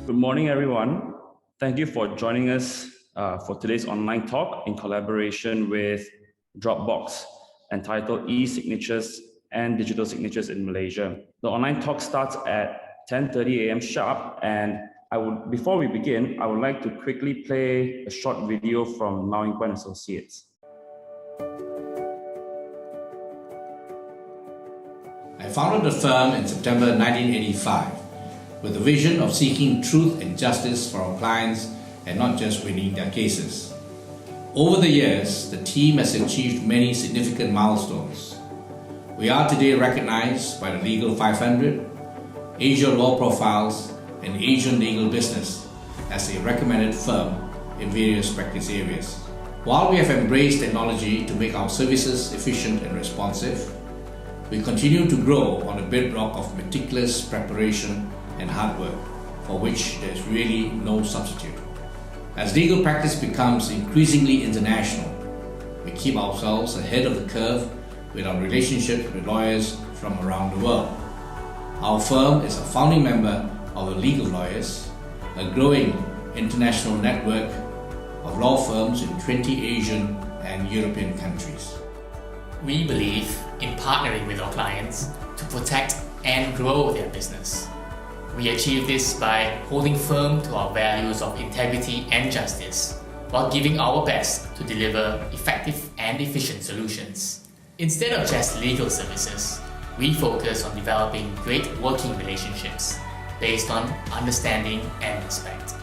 Good morning, everyone. Thank you for joining us for today's online talk in collaboration with Dropbox, entitled eSignatures and Digital Signatures in Malaysia. The online talk starts at 10:30 a.m. sharp, and before we begin, I would like to quickly play a short video from Mao & Associates. I founded the firm in September 1985 with the vision of seeking truth and justice for our clients and not just winning their cases. Over the years, the team has achieved many significant milestones. We are today recognized by the Legal 500, Asia Law Profiles, and Asian Legal Business as a recommended firm in various practice areas. While we have embraced technology to make our services efficient and responsive, we continue to grow on the bedrock of meticulous preparation and hard work, for which there is really no substitute. As legal practice becomes increasingly international, we keep ourselves ahead of the curve with our relationships with lawyers from around the world. Our firm is a founding member of the Legal Lawyers, a growing international network of law firms in 20 Asian and European countries. We believe in partnering with our clients to protect and grow their business. We achieve this by holding firm to our values of integrity and justice, while giving our best to deliver effective and efficient solutions. Instead of just legal services, we focus on developing great working relationships based on understanding and respect.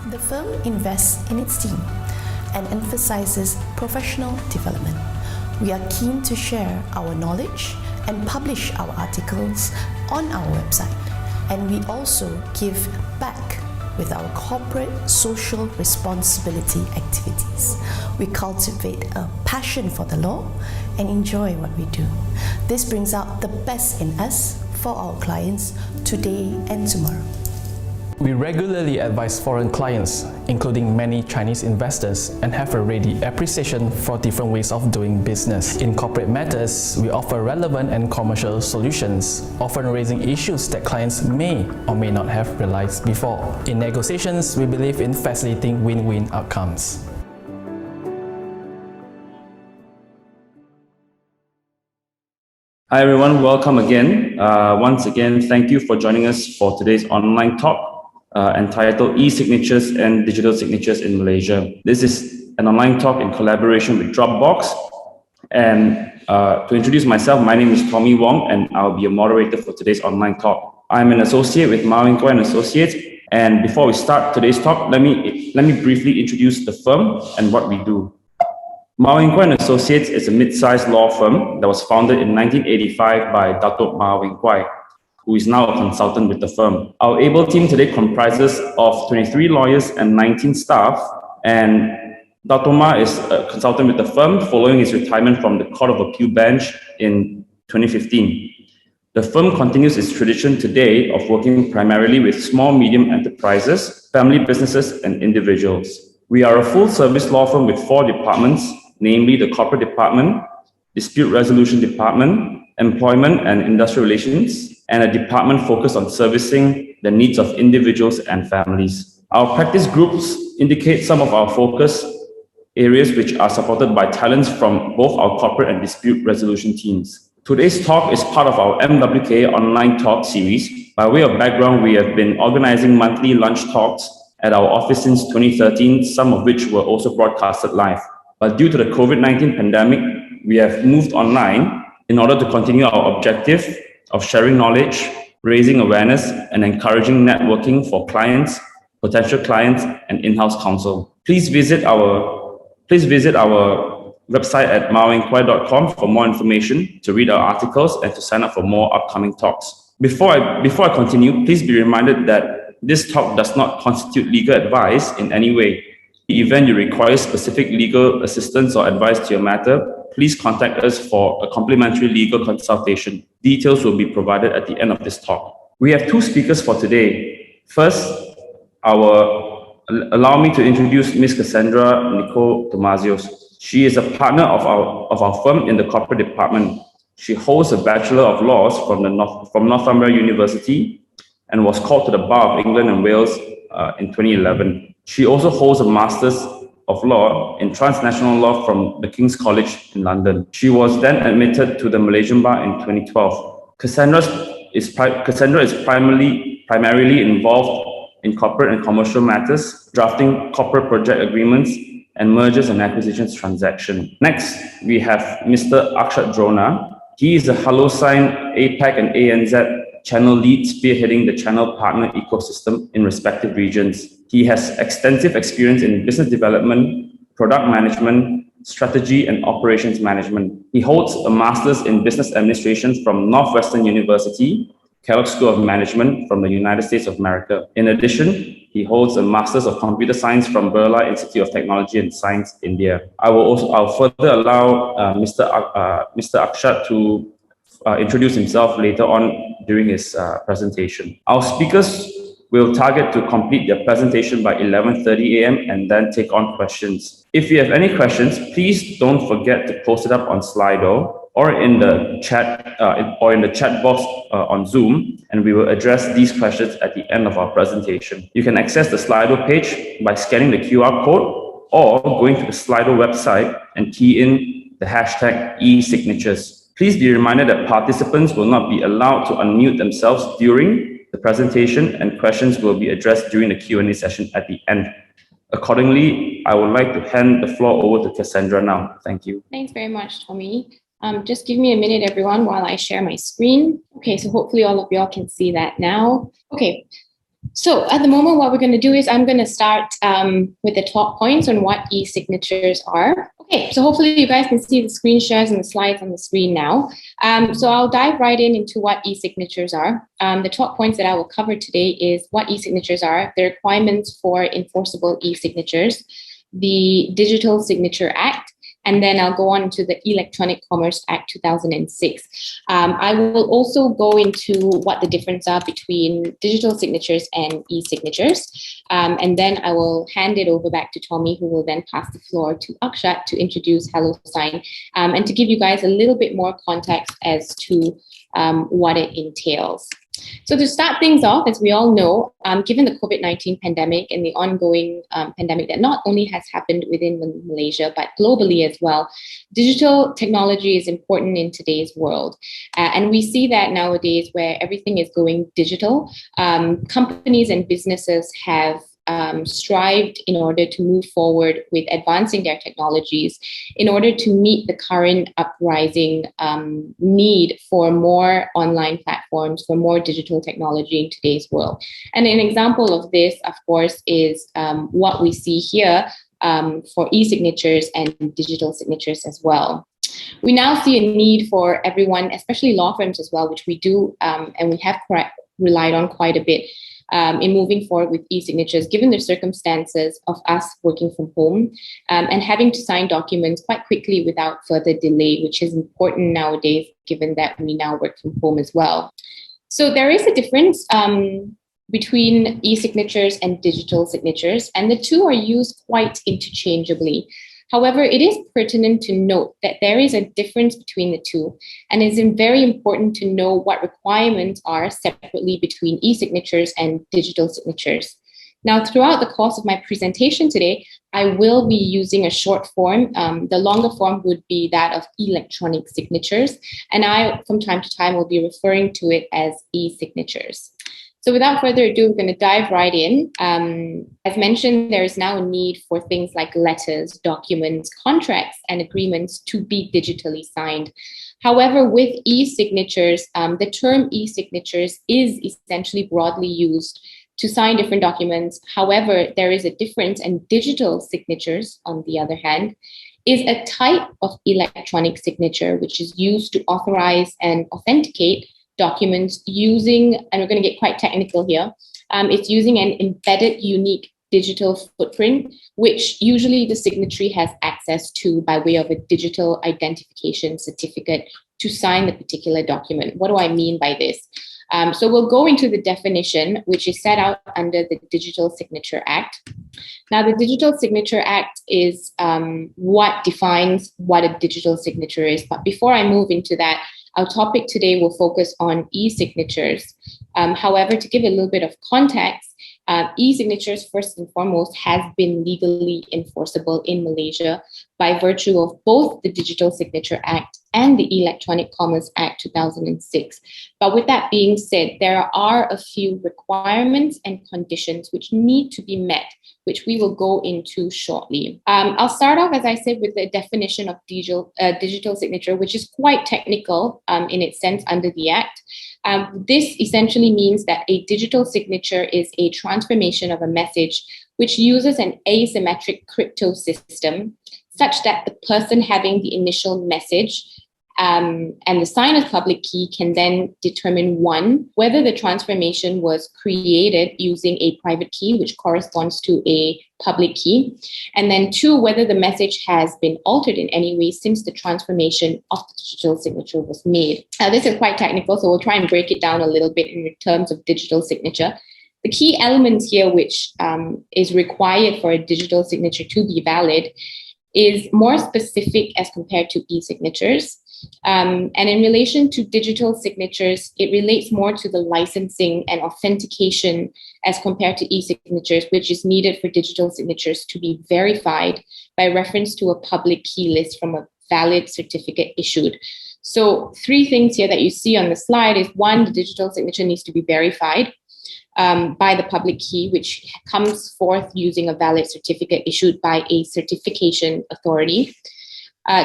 The firm invests in its team and emphasizes professional development. We are keen to share our knowledge and publish our articles on our website. And we also give back with our corporate social responsibility activities. We cultivate a passion for the law and enjoy what we do. This brings out the best in us for our clients today and tomorrow. We regularly advise foreign clients, including many Chinese investors, and have a ready appreciation for different ways of doing business. In corporate matters, we offer relevant and commercial solutions, often raising issues that clients may or may not have realized before. In negotiations, we believe in facilitating win-win outcomes. Hi, everyone. Welcome again. Once again, thank you for joining us for today's online talk entitled eSignatures and Digital Signatures in Malaysia. This is an online talk in collaboration with Dropbox. And to introduce myself, my name is Tommy Wong, and I'll be a moderator for today's online talk. I'm an associate with Mao & Associates. And before we start today's talk, let me briefly introduce the firm and what we do. Mao & Associates is a mid-sized law firm that was founded in 1985 by Datuk Mao Wing Kwai, who is now a consultant with the firm. Our able team today comprises of 23 lawyers and 19 staff, and Dato' Ma is a consultant with the firm following his retirement from the Court of Appeal bench in 2015. The firm continues its tradition today of working primarily with small, medium enterprises, family businesses, and individuals. We are a full-service law firm with 4 departments, namely the Corporate Department, Dispute Resolution Department, Employment and Industrial Relations, and a department focused on servicing the needs of individuals and families. Our practice groups indicate some of our focus areas which are supported by talents from both our corporate and dispute resolution teams. Today's talk is part of our MWK online talk series. By way of background, we have been organizing monthly lunch talks at our office since 2013, some of which were also broadcasted live. But due to the COVID-19 pandemic, we have moved online in order to continue our objective of sharing knowledge, raising awareness, and encouraging networking for clients, potential clients, and in-house counsel. Please visit our website at maoinquire.com for more information, to read our articles, and to sign up for more upcoming talks. Before I continue, please be reminded that this talk does not constitute legal advice in any way. In the event you require specific legal assistance or advice to your matter, please contact us for a complimentary legal consultation. Details will be provided at the end of this talk. We have 2 speakers for today. First, allow me to introduce Ms. Cassandra Thomazios. She is a partner of our firm in the corporate department. She holds a Bachelor of Laws from Northumbria University and was called to the Bar of England and Wales in 2011. She also holds a Master's of Law in Transnational Law from the King's College in London. She was then admitted to the Malaysian Bar in 2012. Cassandra is primarily involved in corporate and commercial matters, drafting corporate project agreements, and mergers and acquisitions transaction. Next, we have Mr. Akshat Drona. He is a HelloSign APAC and ANZ channel lead spearheading the channel partner ecosystem in respective regions. He has extensive experience in business development, product management, strategy, and operations management. He holds a master's in business administration from Northwestern University, Kellogg School of Management from the United States of America. In addition, he holds a Master's of Computer Science from Birla Institute of Technology and Science, India. I'll further allow Mr. Akshat to introduce himself later on during his presentation. Our speakers will target to complete their presentation by 11:30 a.m. and then take on questions. If you have any questions, please don't forget to post it up on Slido or in the chat box on Zoom, and we will address these questions at the end of our presentation. You can access the Slido page by scanning the QR code or going to the Slido website and key in the hashtag eSignatures. Please be reminded that participants will not be allowed to unmute themselves during the presentation, and questions will be addressed during the Q&A session at the end. Accordingly, I would like to hand the floor over to Cassandra now. Thank you. Thanks very much, Tommy. Just give me a minute, everyone, while I share my screen. Okay, so hopefully all of y'all can see that now. Okay, so at the moment, what we're going to do is I'm going to start with the top points on what eSignatures are. Okay, so hopefully you guys can see the screen shares and the slides on the screen now. So I'll dive right into what eSignatures are. The top points that I will cover today is what eSignatures are, the requirements for enforceable eSignatures, the Digital Signature Act, and then I'll go on to the Electronic Commerce Act 2006. I will also go into what the difference are between digital signatures and e-signatures. And then I will hand it over back to Tommy, who will then pass the floor to Akshat to introduce HelloSign and to give you guys a little bit more context as to what it entails. So to start things off, as we all know, given the COVID-19 pandemic and the ongoing pandemic that not only has happened within Malaysia, but globally as well, digital technology is important in today's world. And we see that nowadays where everything is going digital, companies and businesses have strived in order to move forward with advancing their technologies in order to meet the current uprising need for more online platforms, for more digital technology in today's world. And an example of this, of course, is what we see here for e-signatures and digital signatures as well. We now see a need for everyone, especially law firms as well, which we do and we have relied on quite a bit in moving forward with e-signatures, given the circumstances of us working from home and having to sign documents quite quickly without further delay, which is important nowadays, given that we now work from home as well. So there is a difference between e-signatures and digital signatures, and the two are used quite interchangeably. However, it is pertinent to note that there is a difference between the two, and it is very important to know what requirements are separately between e-signatures and digital signatures. Now, throughout the course of my presentation today, I will be using a short form. The longer form would be that of electronic signatures, and I, from time to time, will be referring to it as e-signatures. So without further ado, we're going to dive right in. As mentioned, there is now a need for things like letters, documents, contracts, and agreements to be digitally signed. However, with e-signatures, the term e-signatures is essentially broadly used to sign different documents. However, there is a difference, and digital signatures, on the other hand, is a type of electronic signature which is used to authorize and authenticate documents using, and we're going to get quite technical here, it's using an embedded unique digital footprint, which usually the signatory has access to by way of a digital identification certificate to sign the particular document. What do I mean by this? So we'll go into the definition, which is set out under the Digital Signature Act. Now, the Digital Signature Act is what defines what a digital signature is. But before I move into that, our topic today will focus on e-signatures. However, to give a little bit of context, eSignatures, first and foremost, has been legally enforceable in Malaysia by virtue of both the Digital Signature Act and the Electronic Commerce Act 2006. But with that being said, there are a few requirements and conditions which need to be met, which we will go into shortly. I'll start off, as I said, with the definition of digital signature, which is quite technical in its sense under the Act. This essentially means that a digital signature is a transformation of a message which uses an asymmetric crypto system such that the person having the initial message and the signer's public key can then determine, one, whether the transformation was created using a private key, which corresponds to a public key, and then two, whether the message has been altered in any way since the transformation of the digital signature was made. This is quite technical, so we'll try and break it down a little bit in terms of digital signature. The key elements here, which is required for a digital signature to be valid, is more specific as compared to e-signatures. And in relation to digital signatures, it relates more to the licensing and authentication as compared to e-signatures, which is needed for digital signatures to be verified by reference to a public key list from a valid certificate issued. So 3 things here that you see on the slide is, one, the digital signature needs to be verified by the public key, which comes forth using a valid certificate issued by a certification authority.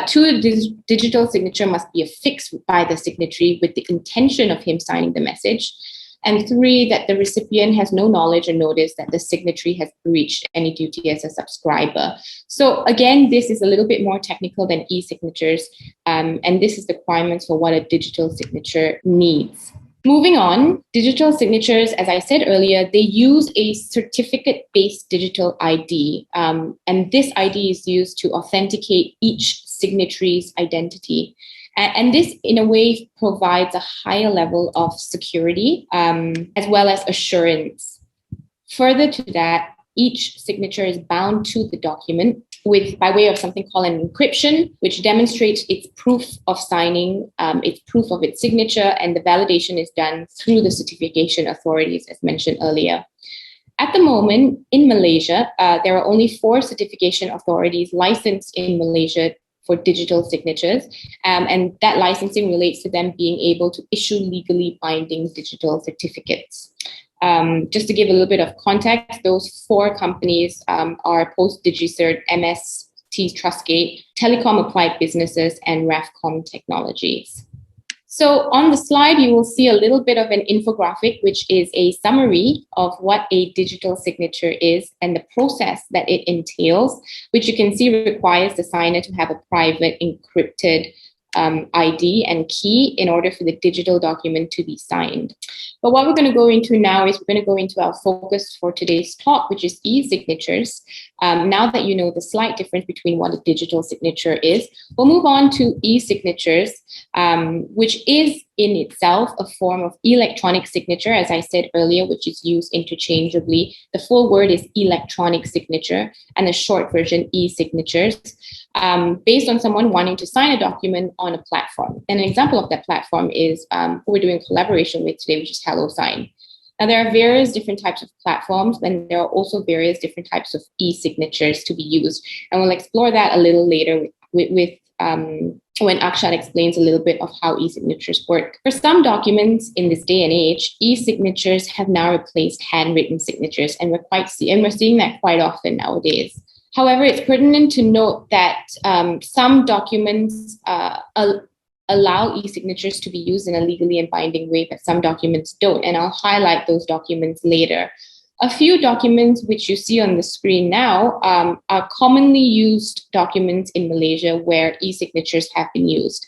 2, the digital signature must be affixed by the signatory with the intention of him signing the message. And 3, that the recipient has no knowledge or notice that the signatory has breached any duty as a subscriber. So again, this is a little bit more technical than e-signatures, and this is the requirements for what a digital signature needs. Moving on, digital signatures, as I said earlier, they use a certificate-based digital ID, and this ID is used to authenticate each signatory's identity. And this, in a way, provides a higher level of security as well as assurance. Further to that, each signature is bound to the document by way of something called an encryption, which demonstrates its proof of signing, its proof of its signature, and the validation is done through the certification authorities, as mentioned earlier. At the moment, in Malaysia, there are only 4 certification authorities licensed in Malaysia for digital signatures, and that licensing relates to them being able to issue legally binding digital certificates. Just to give a little bit of context, those 4 companies are Post DigiCert, MST Trustgate, Telecom Applied Businesses, and RAFCOM Technologies. So on the slide, you will see a little bit of an infographic, which is a summary of what a digital signature is and the process that it entails, which you can see requires the signer to have a private encrypted ID and key in order for the digital document to be signed. But what we're going to go into now is we're going to go into our focus for today's talk, which is e-signatures. Now that you know the slight difference between what a digital signature is, we'll move on to e-signatures, which is in itself a form of electronic signature, as I said earlier, which is used interchangeably. The full word is electronic signature, and the short version, e-signatures, based on someone wanting to sign a document on a platform. And an example of that platform is who we're doing collaboration with today, which is HelloSign. Now, there are various different types of platforms, and there are also various different types of e-signatures to be used. And we'll explore that a little later with when Akshat explains a little bit of how e-signatures work. For some documents in this day and age, e-signatures have now replaced handwritten signatures, and we're seeing that quite often nowadays. However, it's pertinent to note that some documents allow e-signatures to be used in a legally and binding way, but some documents don't, and I'll highlight those documents later. A few documents which you see on the screen now are commonly used documents in Malaysia where e-signatures have been used.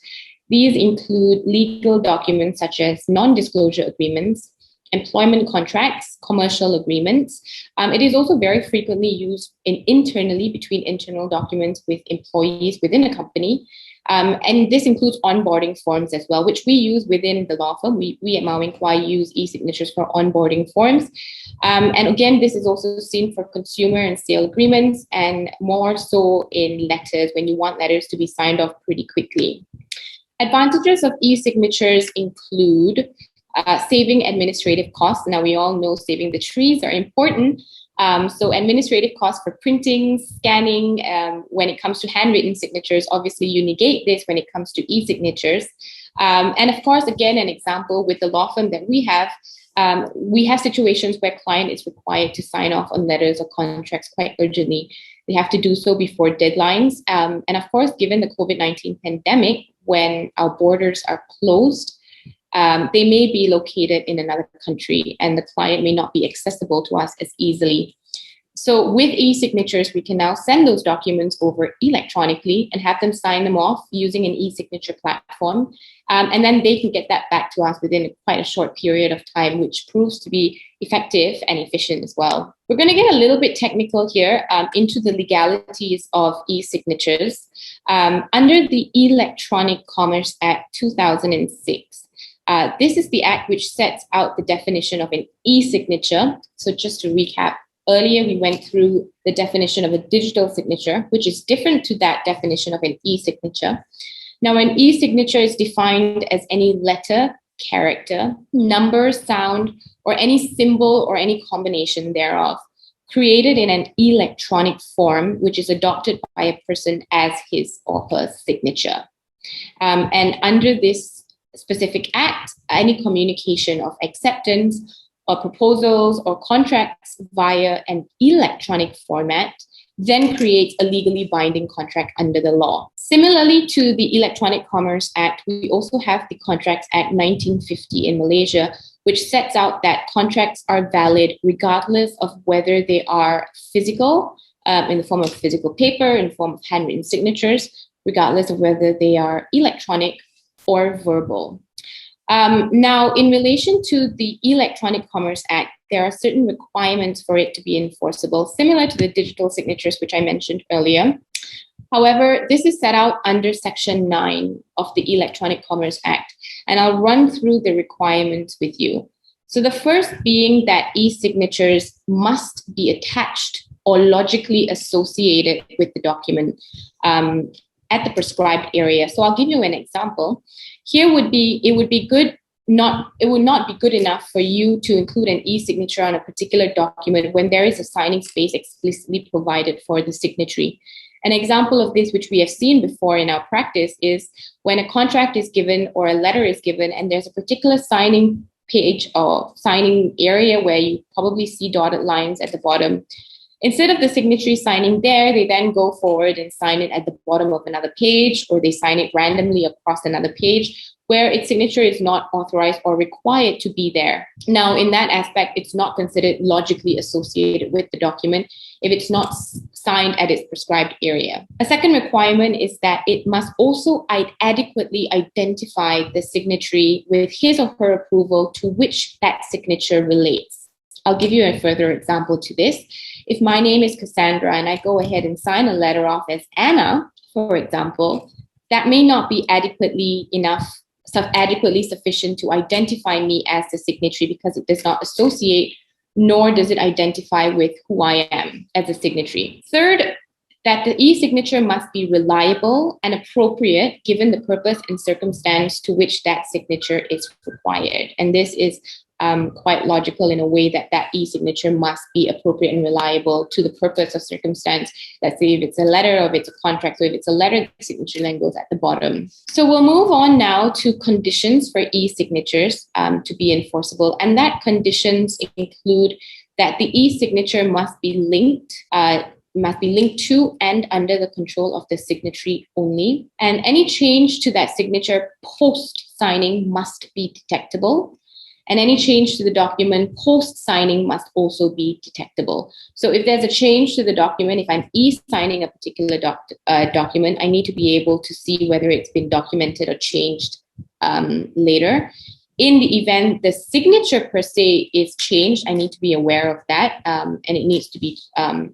These include legal documents such as non-disclosure agreements, employment contracts, commercial agreements. It is also very frequently used internally between internal documents with employees within a company. And this includes onboarding forms as well, which we use within the law firm. We at Mawing Kwai use e-signatures for onboarding forms. And again, this is also seen for consumer and sale agreements, and more so in letters when you want letters to be signed off pretty quickly. Advantages of e-signatures include saving administrative costs. Now, we all know saving the trees are important. So administrative costs for printing, scanning, when it comes to handwritten signatures, obviously you negate this when it comes to e-signatures. And of course, again, an example with the law firm that we have situations where client is required to sign off on letters or contracts quite urgently. They have to do so before deadlines. And of course, given the COVID-19 pandemic, when our borders are closed, they may be located in another country and the client may not be accessible to us as easily. So with e-signatures, we can now send those documents over electronically and have them sign them off using an e-signature platform. And then they can get that back to us within quite a short period of time, which proves to be effective and efficient as well. We're going to get a little bit technical here into the legalities of e-signatures. Under the Electronic Commerce Act 2006, this is the act which sets out the definition of an e-signature. So just to recap, earlier we went through the definition of a digital signature, which is different to that definition of an e-signature. Now, an e-signature is defined as any letter, character, number, sound, or any symbol or any combination thereof, created in an electronic form, which is adopted by a person as his or her signature. And under this specific act, any communication of acceptance or proposals or contracts via an electronic format then creates a legally binding contract under the law. Similarly to the Electronic Commerce Act, we also have the Contracts Act 1950 in Malaysia, which sets out that contracts are valid regardless of whether they are physical, in the form of physical paper, in the form of handwritten signatures, regardless of whether they are electronic or verbal. Now, in relation to the Electronic Commerce Act, there are certain requirements for it to be enforceable, similar to the digital signatures, which I mentioned earlier. However, this is set out under Section 9 of the Electronic Commerce Act, and I'll run through the requirements with you. So the first being that e-signatures must be attached or logically associated with the document at the prescribed area. So I'll give you an example. It would not be good enough for you to include an e-signature on a particular document when there is a signing space explicitly provided for the signatory. An example of this, which we have seen before in our practice, is when a contract is given or a letter is given and there's a particular signing page or signing area where you probably see dotted lines at the bottom. Instead of the signatory signing there, they then go forward and sign it at the bottom of another page, or they sign it randomly across another page where its signature is not authorized or required to be there. Now, in that aspect, it's not considered logically associated with the document if it's not signed at its prescribed area. A second requirement is that it must also adequately identify the signatory with his or her approval to which that signature relates. I'll give you a further example to this. If my name is Cassandra and I go ahead and sign a letter off as Anna, for example, that may not be adequately sufficient to identify me as the signatory because it does not associate, nor does it identify with who I am as a signatory. Third, that the e-signature must be reliable and appropriate given the purpose and circumstance to which that signature is required. And this is quite logical in a way that e-signature must be appropriate and reliable to the purpose or circumstance. Let's say if it's a letter or if it's a contract. So if it's a letter, the signature then goes at the bottom. So we'll move on now to conditions for e-signatures to be enforceable. And that conditions include that the e-signature must be linked to and under the control of the signatory only. And any change to that signature post-signing must be detectable. And any change to the document post-signing must also be detectable. So if there's a change to the document, if I'm e-signing a particular document, I need to be able to see whether it's been documented or changed later. In the event the signature per se is changed, I need to be aware of that, and it needs to be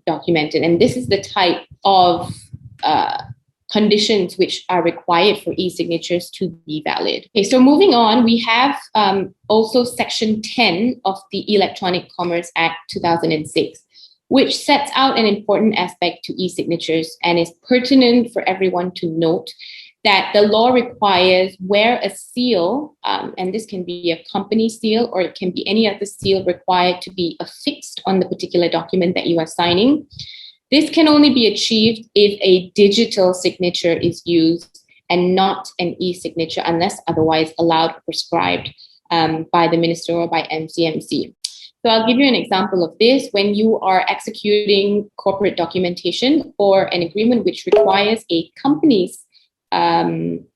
documented. And this is the type of conditions which are required for e-signatures to be valid. Okay, so moving on, we have also Section 10 of the Electronic Commerce Act 2006, which sets out an important aspect to e-signatures and is pertinent for everyone to note. that the law requires where a seal, and this can be a company seal or it can be any other seal required to be affixed on the particular document that you are signing. This can only be achieved if a digital signature is used and not an e-signature unless otherwise allowed or prescribed by the minister or by MCMC. So I'll give you an example of this. When you are executing corporate documentation or an agreement which requires a company's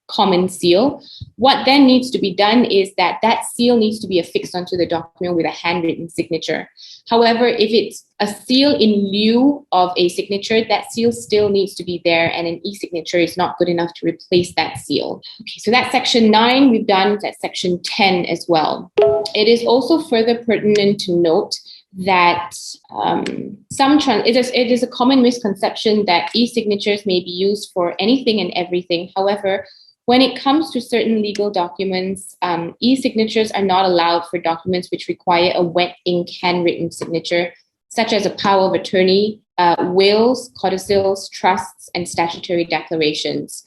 common seal, what then needs to be done is that that seal needs to be affixed onto the document with a handwritten signature. However, if it's a seal in lieu of a signature, that seal still needs to be there, and an e-signature is not good enough to replace that seal. Okay, so that's section 9. We've done that section 10 as well. It is also further pertinent to note that it is a common misconception that e-signatures may be used for anything and everything. However, when it comes to certain legal documents, e-signatures are not allowed for documents which require a wet ink handwritten signature, such as a power of attorney, wills, codicils, trusts, and statutory declarations.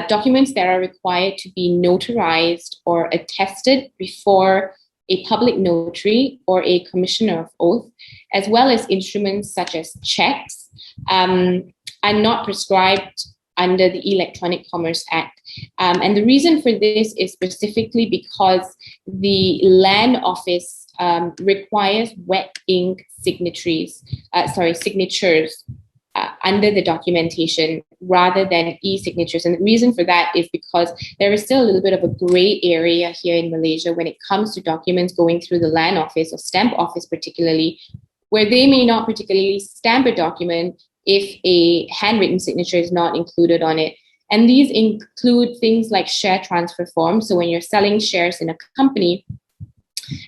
Documents that are required to be notarized or attested before a public notary or a commissioner of oath, as well as instruments such as checks, are not prescribed under the Electronic Commerce Act. And the reason for this is specifically because the Land Office requires wet ink signatures under the documentation rather than e-signatures. And the reason for that is because there is still a little bit of a gray area here in Malaysia when it comes to documents going through the Land Office or Stamp Office particularly, where they may not particularly stamp a document if a handwritten signature is not included on it. And these include things like share transfer forms. So when you're selling shares in a company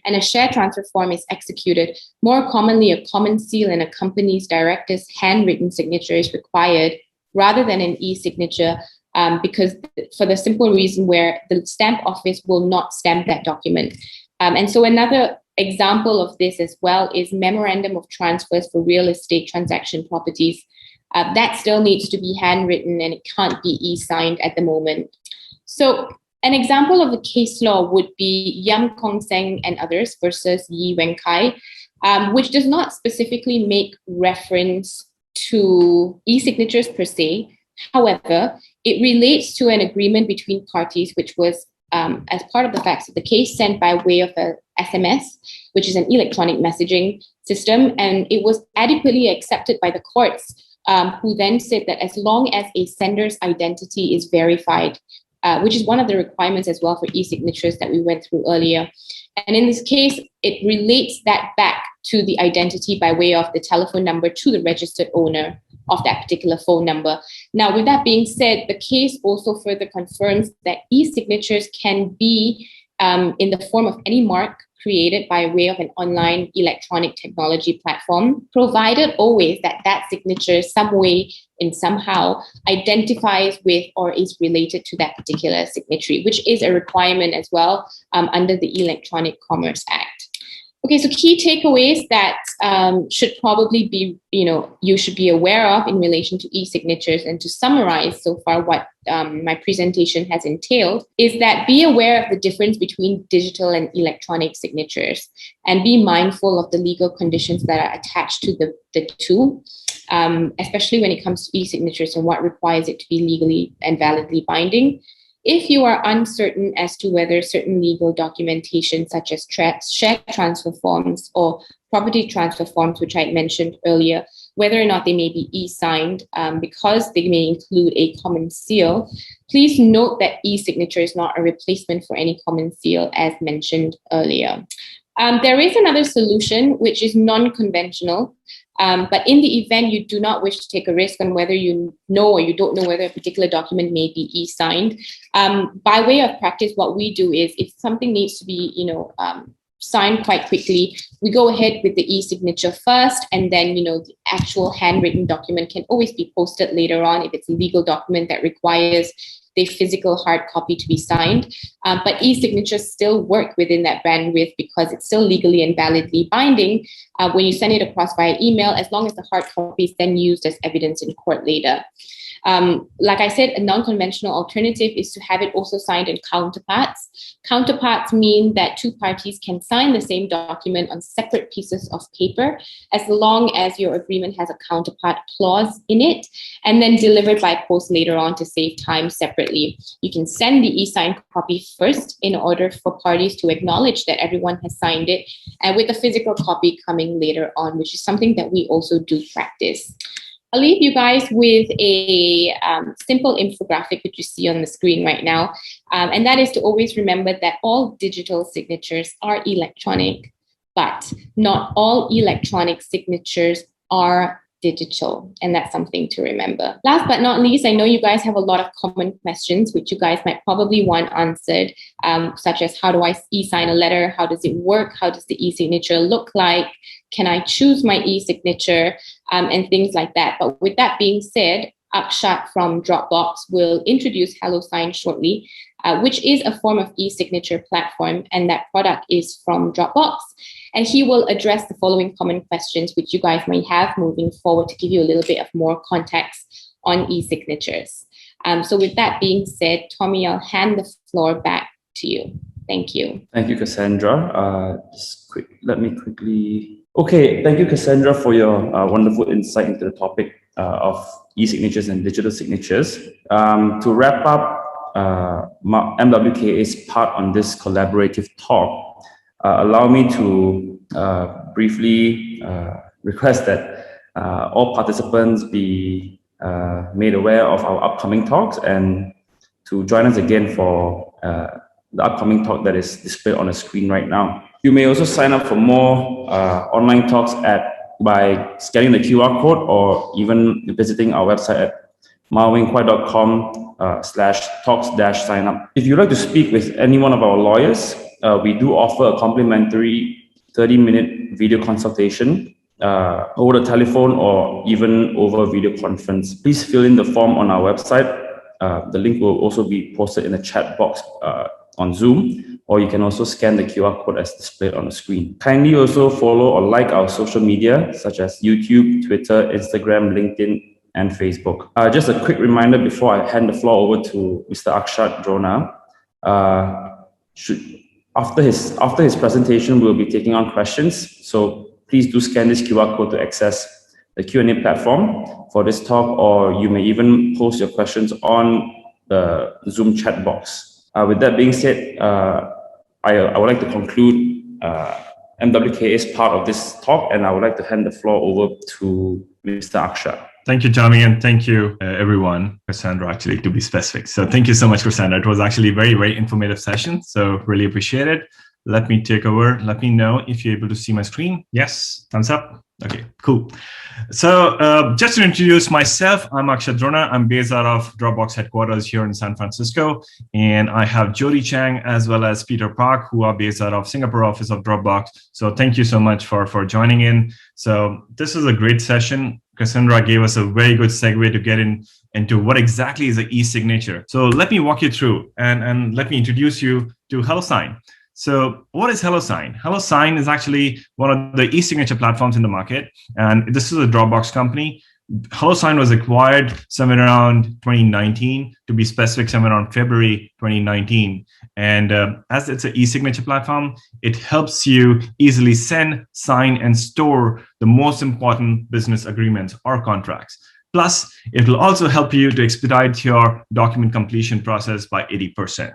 and a share transfer form is executed, more commonly a common seal and a company's director's handwritten signature is required rather than an e-signature, because for the simple reason where the Stamp Office will not stamp that document. And so another example of this as well is memorandum of transfers for real estate transaction properties. That still needs to be handwritten and it can't be e-signed at the moment. So an example of a case law would be Yam Kong Seng and others versus Yi Wen Kai, which does not specifically make reference to e-signatures per se. However, it relates to an agreement between parties, which was as part of the facts of the case sent by way of a SMS, which is an electronic messaging system, and it was adequately accepted by the courts, who then said that as long as a sender's identity is verified, which is one of the requirements as well for e-signatures that we went through earlier. And in this case, it relates that back to the identity by way of the telephone number to the registered owner of that particular phone number. Now, with that being said, the case also further confirms that e-signatures can be in the form of any mark created by way of an online electronic technology platform, provided always that that signature some way and somehow identifies with or is related to that particular signatory, which is a requirement as well under the Electronic Commerce Act. Okay, so key takeaways that should probably be, you should be aware of in relation to e-signatures, and to summarize so far what my presentation has entailed, is that be aware of the difference between digital and electronic signatures, and be mindful of the legal conditions that are attached to the two, especially when it comes to e-signatures and what requires it to be legally and validly binding. If you are uncertain as to whether certain legal documentation, such as share transfer forms or property transfer forms, which I mentioned earlier, whether or not they may be e-signed because they may include a common seal, please note that e-signature is not a replacement for any common seal, as mentioned earlier. There is another solution, which is non-conventional. But in the event you do not wish to take a risk on whether you know or you don't know whether a particular document may be e-signed, by way of practice, what we do is if something needs to be, signed quite quickly, we go ahead with the e-signature first, and then, the actual handwritten document can always be posted later on if it's a legal document that requires the physical hard copy to be signed. But e-signatures still work within that bandwidth because it's still legally and validly binding when you send it across via email, as long as the hard copy is then used as evidence in court later. Like I said, a non-conventional alternative is to have it also signed in counterparts. Counterparts mean that two parties can sign the same document on separate pieces of paper as long as your agreement has a counterpart clause in it, and then delivered by post later on to save time separately. You can send the e-signed copy first in order for parties to acknowledge that everyone has signed it, and with a physical copy coming later on, which is something that we also do practice. I'll leave you guys with a simple infographic which you see on the screen right now. And that is to always remember that all digital signatures are electronic, but not all electronic signatures are digital. And that's something to remember. Last but not least, I know you guys have a lot of common questions which you guys might probably want answered, such as how do I e-sign a letter? How does it work? How does the e-signature look like? Can I choose my e-signature? And things like that. But with that being said, Akshat from Dropbox will introduce HelloSign shortly, which is a form of e-signature platform, and that product is from Dropbox. And he will address the following common questions which you guys may have moving forward to give you a little bit of more context on e-signatures. So with that being said, Tommy, I'll hand the floor back to you. Thank you. Thank you, Cassandra. Let me quickly... Okay, thank you, Cassandra, for your wonderful insight into the topic of e-signatures and digital signatures. To wrap up MWKA's part on this collaborative talk, allow me to briefly request that all participants be made aware of our upcoming talks and to join us again for the upcoming talk that is displayed on the screen right now. You may also sign up for more online talks by scanning the QR code or even visiting our website at mawingkwai.com/talks-sign-up. If you'd like to speak with any one of our lawyers, we do offer a complimentary 30-minute video consultation over the telephone or even over video conference. Please fill in the form on our website. The link will also be posted in the chat box on Zoom, or you can also scan the QR code as displayed on the screen. Kindly also follow or like our social media, such as YouTube, Twitter, Instagram, LinkedIn, and Facebook. Just a quick reminder before I hand the floor over to Mr. Akshat Drona. After his presentation, we'll be taking on questions. So please do scan this QR code to access the Q&A platform for this talk, or you may even post your questions on the Zoom chat box. With that being said, I would like to conclude MWKA's part of this talk, and I would like to hand the floor over to Mr. Akshat. Thank you, Tommy, and thank you, everyone. Cassandra, actually, to be specific. So thank you so much, Cassandra. It was actually a very, very informative session, so really appreciate it. Let me take over. Let me know if you're able to see my screen. Yes, thumbs up. Okay, cool. So just to introduce myself, I'm Akshat Drona. I'm based out of Dropbox headquarters here in San Francisco. And I have Jody Chang as well as Peter Park, who are based out of Singapore office of Dropbox. So thank you so much for joining in. So this is a great session. Cassandra gave us a very good segue to get into what exactly is an e-signature. So let me walk you through and let me introduce you to HelloSign. So what is HelloSign? HelloSign is actually one of the e-signature platforms in the market. And this is a Dropbox company. HelloSign was acquired somewhere around 2019, to be specific, somewhere around February 2019. And as it's an e-signature platform, it helps you easily send, sign, and store the most important business agreements or contracts. Plus, it will also help you to expedite your document completion process by 80%.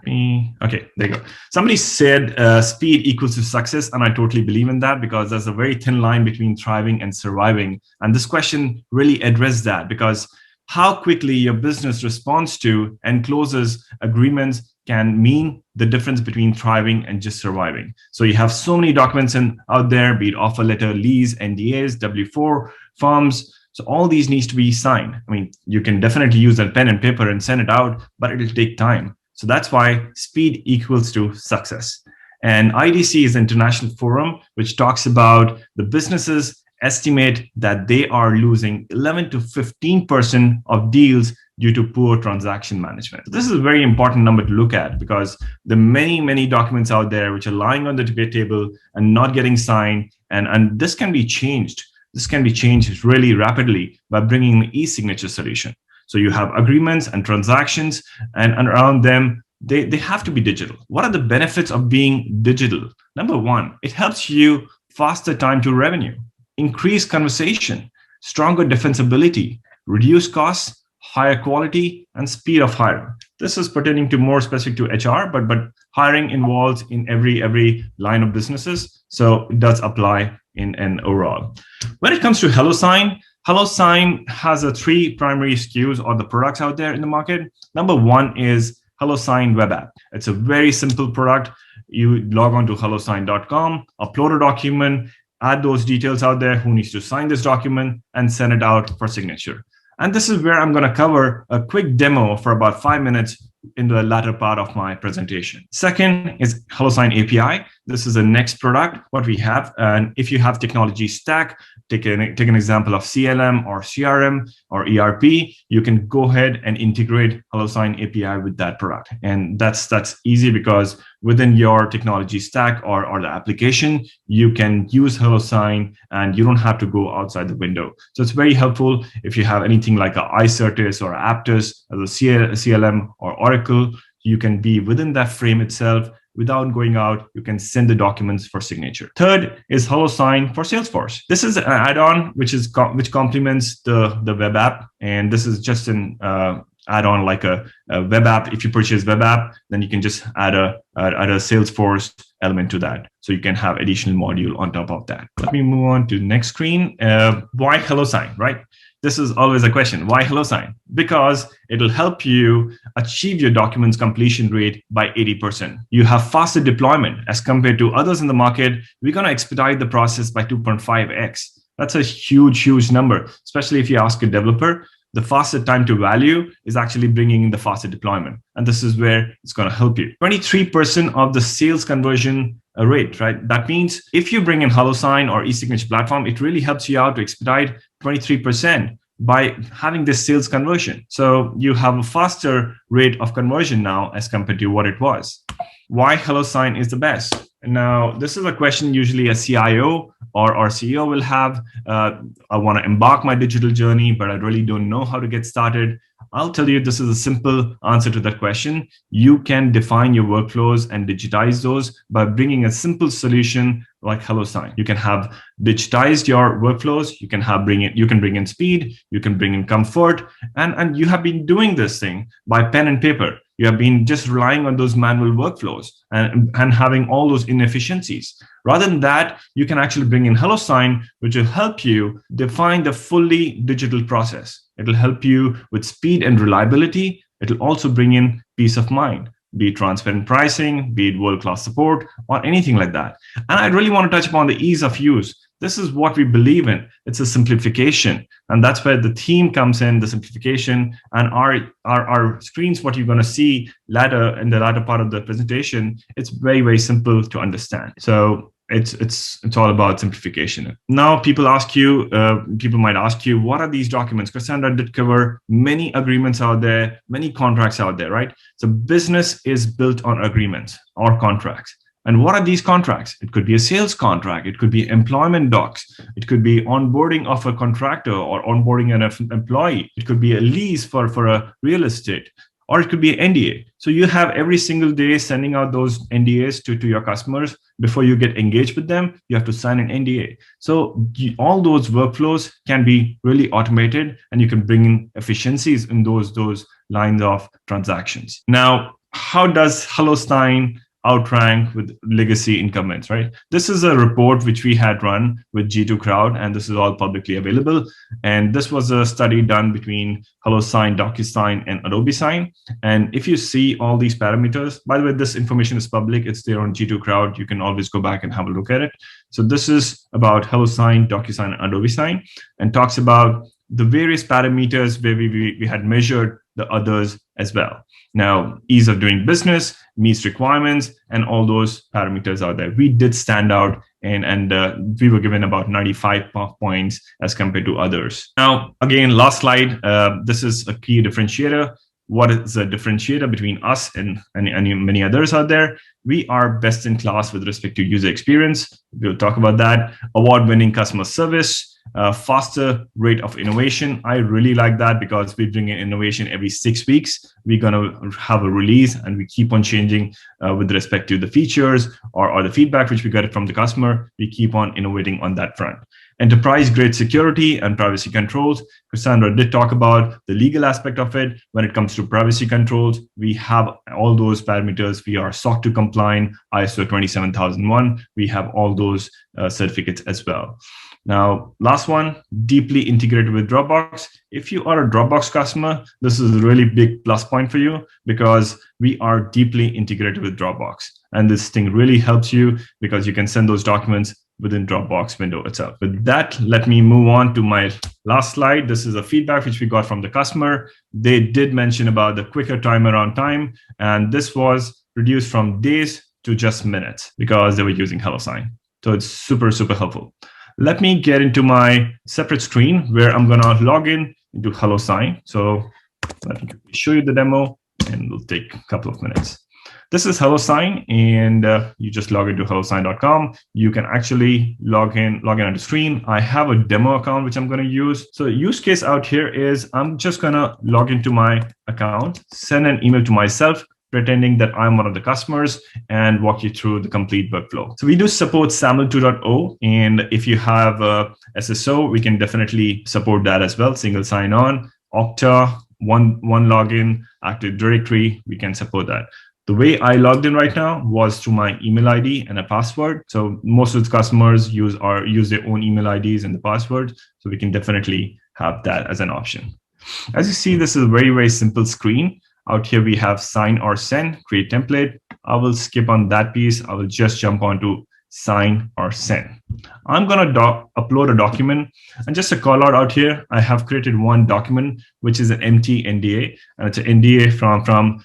Okay, there you go. Somebody said speed equals to success, and I totally believe in that because there's a very thin line between thriving and surviving. And this question really addressed that, because how quickly your business responds to and closes agreements can mean the difference between thriving and just surviving. So you have so many documents out there, be it offer letter, lease, NDAs, W-4, forms. So all these needs to be signed. I mean, you can definitely use a pen and paper and send it out, but it'll take time. So that's why speed equals to success. And IDC is an international forum which talks about the businesses estimate that they are losing 11 to 15% of deals due to poor transaction management. So this is a very important number to look at, because the many documents out there which are lying on the table and not getting signed, and this can be changed. This can be changed really rapidly by bringing an e-signature solution. So you have agreements and transactions, and around them, they have to be digital. What are the benefits of being digital? Number one, it helps you faster time to revenue, increase conversation, stronger defensibility, reduce costs, higher quality, and speed of hiring. This is pertaining to more specific to HR, but hiring involves in every line of businesses. So it does apply in an overall. When it comes to HelloSign, HelloSign has 3 primary SKUs or the products out there in the market. Number one is HelloSign web app. It's a very simple product. You log on to hellosign.com, upload a document, add those details out there, who needs to sign this document, and send it out for signature. And this is where I'm going to cover a quick demo for about 5 minutes in the latter part of my presentation. Second is HelloSign API. This is the next product, what we have. And if you have technology stack, take an example of CLM or CRM or ERP, you can go ahead and integrate HelloSign API with that product. And that's easy because within your technology stack or the application, you can use HelloSign and you don't have to go outside the window. So it's very helpful if you have anything like a iCertis or Aptus as a CLM or Oracle. You can be within that frame itself. Without going out, you can send the documents for signature. Third is HelloSign for Salesforce. This is an add-on which complements the web app, and this is just an add-on like a web app. If you purchase web app, then you can just add a Salesforce element to that, so you can have additional module on top of that. Let me move on to the next screen. Why HelloSign, right? This is always a question. Why HelloSign? Because it'll help you achieve your documents completion rate by 80%. You have faster deployment as compared to others in the market. We're going to expedite the process by 2.5x. That's a huge number, especially if you ask a developer. The faster time to value is actually bringing in the faster deployment. And this is where it's going to help you. 23% of the sales conversion rate, right? That means if you bring in HelloSign or eSignature platform, it really helps you out to expedite 23% by having this sales conversion. So you have a faster rate of conversion now as compared to what it was. Why HelloSign is the best? Now, this is a question usually a CIO or CEO will have. I want to embark my digital journey, but I really don't know how to get started. I'll tell you, this is a simple answer to that question. You can define your workflows and digitize those by bringing a simple solution like HelloSign. You can have digitized your workflows. You can bring in speed. You can bring in comfort, and you have been doing this thing by pen and paper. You have been just relying on those manual workflows and having all those inefficiencies. Rather than that, you can actually bring in HelloSign, which will help you define the fully digital process. It will help you with speed and reliability. It will also bring in peace of mind, be it transparent pricing, be it world-class support, or anything like that. And I really want to touch upon the ease of use. This is what we believe in. It's a simplification. And that's where the theme comes in, the simplification. And our screens, what you're going to see later in the latter part of the presentation, it's very simple to understand. So it's all about simplification. Now, people might ask you, what are these documents? Cassandra did cover many agreements out there, many contracts out there, right? So business is built on agreements or contracts. And what are these contracts? It could be a sales contract. It could be employment docs. It could be onboarding of a contractor or onboarding an employee. It could be a lease for a real estate, or it could be an NDA. So you have every single day sending out those NDAs to your customers. Before you get engaged with them, you have to sign an NDA. So all those workflows can be really automated, and you can bring in efficiencies in those lines of transactions. Now, how does HelloSign outrank with legacy incumbents, right? This is a report which we had run with G2 Crowd, and this is all publicly available. And this was a study done between HelloSign, DocuSign, and Adobe Sign. And if you see all these parameters, by the way, this information is public. It's there on G2 Crowd. You can always go back and have a look at it. So this is about HelloSign, DocuSign, and Adobe Sign, and talks about the various parameters where we had measured the others as well. Now, ease of doing business, meets requirements, and all those parameters are there. We did stand out, and we were given about 95 points as compared to others. Now, again, last slide. This is a key differentiator. What is the differentiator between us and many others out there? We are best in class with respect to user experience. We'll talk about that. Award-winning customer service. faster rate of innovation. I really like that because we bring in innovation every 6 weeks. We're going to have a release and we keep on changing with respect to the features or the feedback which we get from the customer. We keep on innovating on that front. Enterprise grade security and privacy controls. Cassandra did talk about the legal aspect of it. When it comes to privacy controls, we have all those parameters. We are SOC 2 compliant, ISO 27001. We have all those certificates as well. Now, last one, deeply integrated with Dropbox. If you are a Dropbox customer, this is a really big plus point for you because we are deeply integrated with Dropbox. And this thing really helps you because you can send those documents within Dropbox window itself. With that, let me move on to my last slide. This is a feedback which we got from the customer. They did mention about the quicker turnaround time, and this was reduced from days to just minutes because they were using HelloSign. So it's super, super helpful. Let me get into my separate screen where I'm gonna log in into HelloSign. So let me show you the demo and it'll take a couple of minutes. This is HelloSign, and you just log into hellosign.com. You can actually log in on the screen. I have a demo account which I'm going to use. So use case out here is I'm just going to log into my account, send an email to myself, pretending that I'm one of the customers, and walk you through the complete workflow. So we do support SAML 2.0, and if you have SSO, we can definitely support that as well. Single sign-on, Okta, one login, Active Directory, we can support that. The way I logged in right now was through my email ID and a password. So most of the customers use their own email IDs and the password. So we can definitely have that as an option. As you see, this is a very, very simple screen. Out here, we have sign or send, create template. I will skip on that piece. I will just jump onto sign or send. I'm going to upload a document, and just a call out here. I have created one document, which is an empty NDA, and it's an NDA from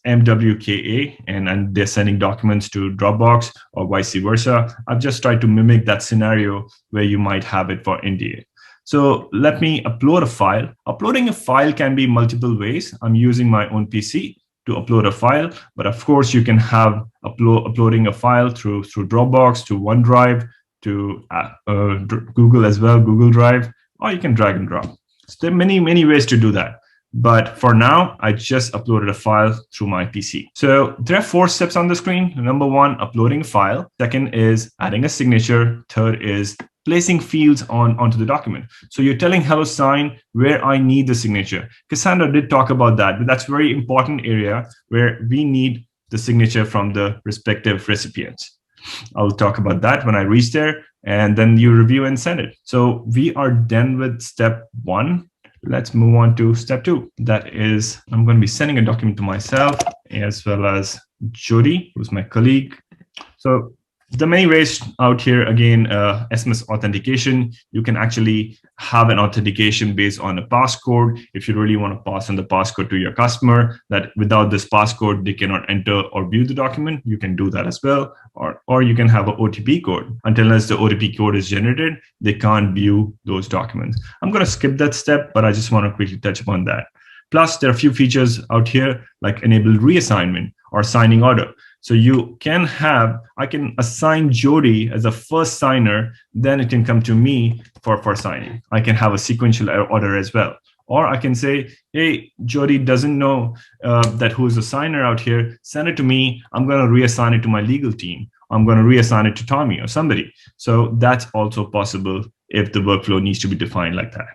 MWKA, and they're sending documents to Dropbox or vice versa. I've just tried to mimic that scenario where you might have it for NDA. So let me upload a file. Uploading a file can be multiple ways. I'm using my own PC to upload a file, but of course you can have uploading a file through Dropbox, to OneDrive, to Google as well, Google Drive, or you can drag and drop. So there are many ways to do that. But for now, I just uploaded a file through my PC. So there are 4 steps on the screen. Number 1, uploading a file. Second is adding a signature. Third is placing fields onto the document. So you're telling HelloSign where I need the signature. Cassandra did talk about that, but that's a very important area where we need the signature from the respective recipients. I'll talk about that when I reach there, and then you review and send it. So we are done with step 1. Let's move on to step 2. That is, I'm going to be sending a document to myself as well as Jody, who's my colleague. So the many ways out here, again, SMS authentication. You can actually have an authentication based on a passcode. If you really want to pass on the passcode to your customer, that without this passcode, they cannot enter or view the document, you can do that as well. Or you can have an OTP code. Unless the OTP code is generated, they can't view those documents. I'm going to skip that step, but I just want to quickly touch upon that. Plus, there are a few features out here like enable reassignment or signing order. So you can I can assign Jody as a first signer, then it can come to me for signing. I can have a sequential order as well. Or I can say, hey, Jody doesn't know that who's the signer out here. Send it to me. I'm going to reassign it to my legal team. I'm going to reassign it to Tommy or somebody. So that's also possible if the workflow needs to be defined like that.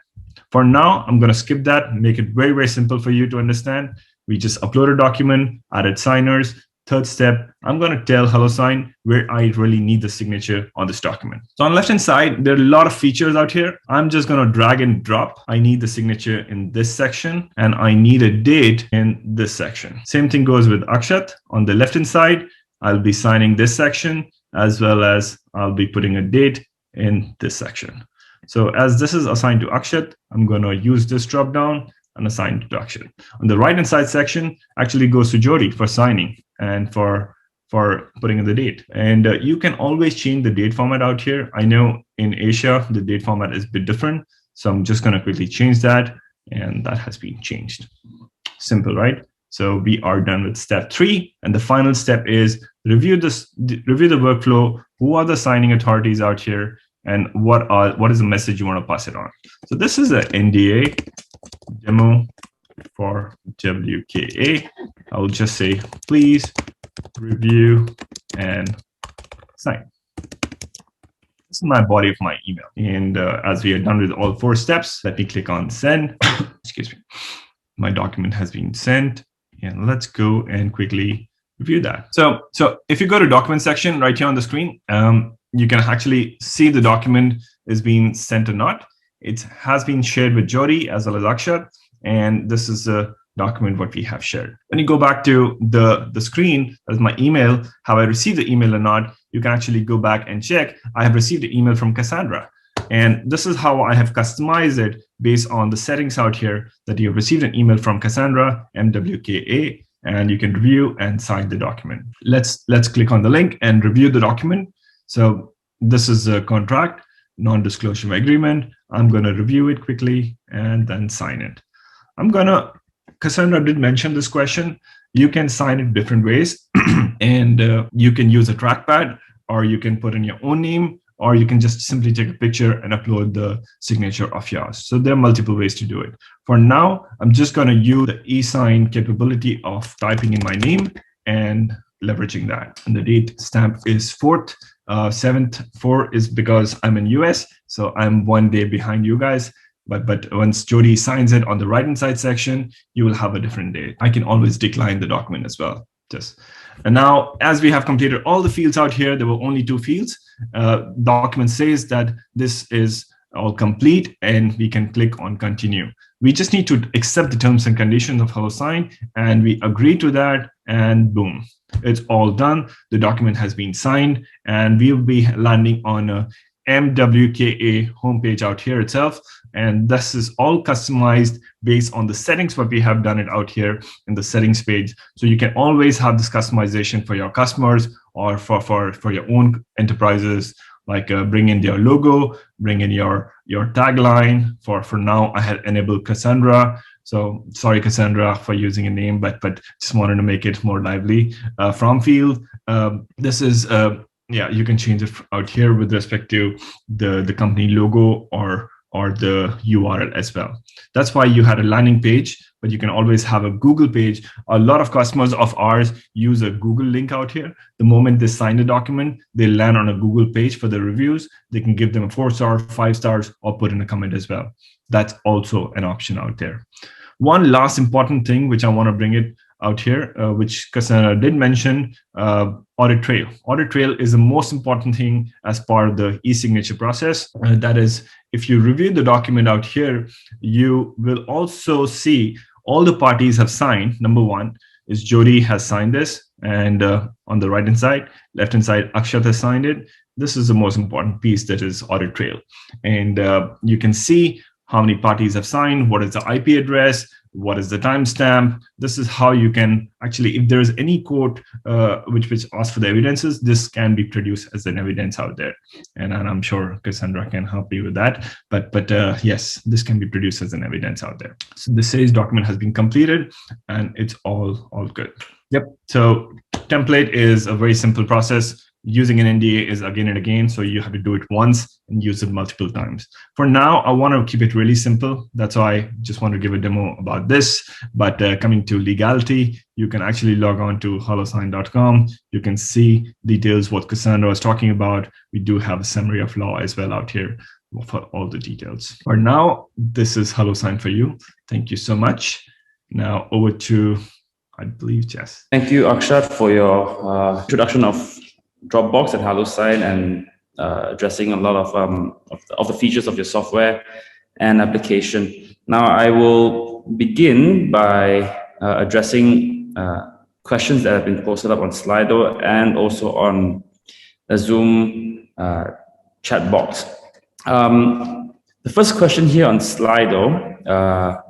For now, I'm going to skip that, make it very, very simple for you to understand. We just upload a document, added signers. Third step, I'm going to tell HelloSign where I really need the signature on this document. So on the left-hand side, there are a lot of features out here. I'm just going to drag and drop. I need the signature in this section, and I need a date in this section. Same thing goes with Akshat. On the left-hand side, I'll be signing this section, as well as I'll be putting a date in this section. So as this is assigned to Akshat, I'm going to use this drop-down and assign to Akshat. On the right-hand side section actually goes to Jody for signing and for putting in the date. And you can always change the date format out here. I know in Asia, the date format is a bit different. So I'm just going to quickly change that. And that has been changed. Simple, right? So we are done with step 3. And the final step is review the workflow. Who are the signing authorities out here? and what is the message you want to pass it on. So this is an NDA demo for WKA. I'll just say, please review and sign. This is my body of my email. And as we are done with all 4 steps, let me click on send. Excuse me. My document has been sent. And let's go and quickly review that. So if you go to document section right here on the screen, you can actually see the document is being sent or not. It has been shared with Jody as well as Akshat. And this is a document what we have shared. When you go back to the screen as my email, have I received the email or not, you can actually go back and check. I have received an email from Cassandra. And this is how I have customized it based on the settings out here that you have received an email from Cassandra, MWKA, and you can review and sign the document. Let's click on the link and review the document. So this is a contract, non-disclosure agreement. I'm going to review it quickly and then sign it. Cassandra did mention this question. You can sign it different ways and you can use a trackpad, or you can put in your own name, or you can just simply take a picture and upload the signature of yours. So there are multiple ways to do it. For now, I'm just going to use the eSign capability of typing in my name and leveraging that. And the date stamp is 4th, 7th. 4 is because I'm in US, so I'm 1 day behind you guys. But once Jody signs it on the right-hand side section, you will have a different date. I can always decline the document as well. And now, as we have completed all the fields out here, there were only 2 fields. Document says that this is all complete, and we can click on continue. We just need to accept the terms and conditions of HelloSign, and we agree to that, and boom, it's all done. The document has been signed, and we'll be landing on a MWKA homepage out here itself. And this is all customized based on the settings, what we have done it out here in the settings page. So you can always have this customization for your customers or for your own enterprises, like bring in your logo, bring in your tagline. For now, I had enabled Cassandra. So sorry, Cassandra, for using a name, but just wanted to make it more lively. From field, this is, you can change it out here with respect to the company logo or the URL as well. That's why you had a landing page, but you can always have a Google page. A lot of customers of ours use a Google link out here. The moment they sign the document, they land on a Google page for the reviews. They can give them a 4-star, 5 stars, or put in a comment as well. That's also an option out there. One last important thing, which I want to bring it out here, which Cassandra did mention, audit trail. Audit trail is the most important thing as part of the e-signature process. That is, if you review the document out here, you will also see all the parties have signed. Number 1 is Jody has signed this, and on the right-hand side, left-hand side, Akshat has signed it. This is the most important piece, that is audit trail. And you can see how many parties have signed, what is the IP address, what is the timestamp. This is how you can actually, if there is any quote which asks for the evidences, this can be produced as an evidence out there. And I'm sure Cassandra can help you with that. But yes, this can be produced as an evidence out there. So the sales document has been completed, and it's all good. Yep. So template is a very simple process. Using an NDA is again and again, so you have to do it once and use it multiple times. For now, I want to keep it really simple. That's why I just want to give a demo about this. But coming to legality, you can actually log on to HelloSign.com. You can see details what Cassandra was talking about. We do have a summary of law as well out here for all the details. For now, this is HelloSign for you. Thank you so much. Now over to, I believe, Jess. Thank you, Akshat, for your introduction of Dropbox and HelloSign, and addressing a lot of the features of your software and application. Now, I will begin by addressing questions that have been posted up on Slido and also on the Zoom chat box. The first question here on Slido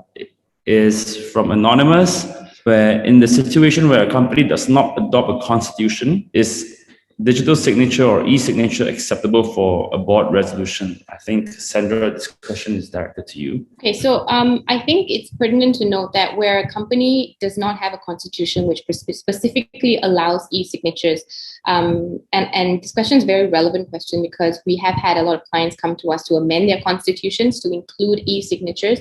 is from Anonymous, where in the situation where a company does not adopt a constitution, is digital signature or e-signature acceptable for a board resolution? I think, Cassandra, this question is directed to you. Okay, so I think it's pertinent to note that where a company does not have a constitution which specifically allows e-signatures, and this question is a very relevant question because we have had a lot of clients come to us to amend their constitutions to include e-signatures.